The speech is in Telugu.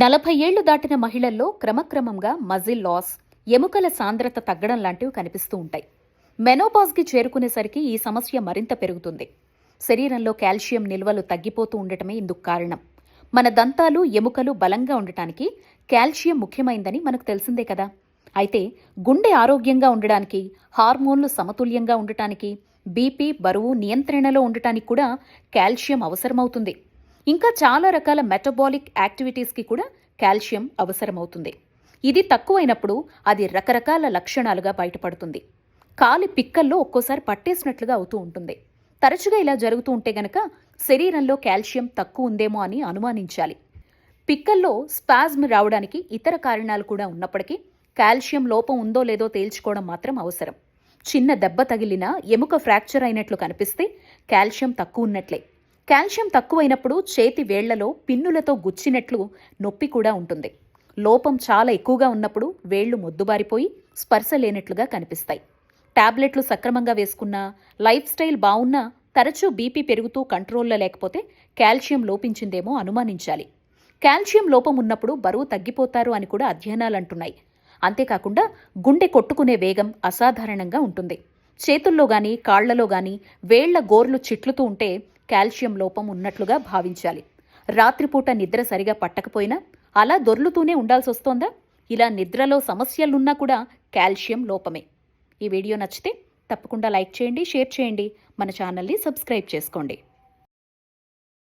40 ఏళ్లు దాటిన మహిళల్లో క్రమక్రమంగా మజిల్ లాస్, ఎముకల సాంద్రత తగ్గడం లాంటివి కనిపిస్తూ ఉంటాయి. మెనోపాజ్కి చేరుకునేసరికి ఈ సమస్య మరింత పెరుగుతుంది. శరీరంలో కాల్షియం నిల్వలు తగ్గిపోతూ ఉండటమే ఇందుకు కారణం. మన దంతాలు, ఎముకలు బలంగా ఉండటానికి కాల్షియం ముఖ్యమైందని మనకు తెలిసిందే కదా. అయితే గుండె ఆరోగ్యంగా ఉండడానికి, హార్మోన్లు సమతుల్యంగా ఉండటానికి, బీపీ, బరువు నియంత్రణలో ఉండటానికి కూడా కాల్షియం అవసరమవుతుంది. ఇంకా చాలా రకాల మెటబాలిక్ యాక్టివిటీస్కి కూడా కాల్షియం అవసరమవుతుంది. ఇది తక్కువైనప్పుడు అది రకరకాల లక్షణాలుగా బయటపడుతుంది. కాలి పిక్కల్లో ఒక్కోసారి పట్టేసినట్లుగా అవుతూ ఉంటుంది. తరచుగా ఇలా జరుగుతూ ఉంటే గనక శరీరంలో కాల్షియం తక్కువ ఉందేమో అని అనుమానించాలి. పిక్కల్లో స్పాజ్మ్ రావడానికి ఇతర కారణాలు కూడా ఉన్నప్పటికీ కాల్షియం లోపం ఉందో లేదో తేల్చుకోవడం మాత్రం అవసరం. చిన్న దెబ్బ తగిలినా ఎముక ఫ్రాక్చర్ అయినట్లు కనిపిస్తే కాల్షియం తక్కువ ఉన్నట్లే. కాల్షియం తక్కువైనప్పుడు చేతి వేళ్లలో పిన్నులతో గుచ్చినట్లు నొప్పి కూడా ఉంటుంది. లోపం చాలా ఎక్కువగా ఉన్నప్పుడు వేళ్లు మొద్దుబారిపోయి స్పర్శ లేనట్లుగా కనిపిస్తాయి. టాబ్లెట్లు సక్రమంగా వేసుకున్నా, లైఫ్ స్టైల్ బాగున్నా తరచూ బీపీ పెరుగుతూ కంట్రోల్లో లేకపోతే కాల్షియం లోపించిందేమో అనుమానించాలి. కాల్షియం లోపం ఉన్నప్పుడు బరువు తగ్గిపోతారు అని కూడా అధ్యయనాలంటున్నాయి. అంతేకాకుండా గుండె కొట్టుకునే వేగం అసాధారణంగా ఉంటుంది. చేతుల్లో గాని, కాళ్లలో గాని వేళ్ల గోర్లు చిట్లుతూ ఉంటే కాల్షియం లోపం ఉన్నట్లుగా భావించాలి. రాత్రిపూట నిద్ర సరిగా పట్టకపోయినా అలా దొర్లుతూనే ఉండాల్సి వస్తోందా? ఇలా నిద్రలో సమస్యలున్నా కూడా కాల్షియం లోపమే. ఈ వీడియో నచ్చితే తప్పకుండా లైక్ చేయండి, షేర్ చేయండి, మన ఛానల్ని సబ్స్క్రైబ్ చేసుకోండి.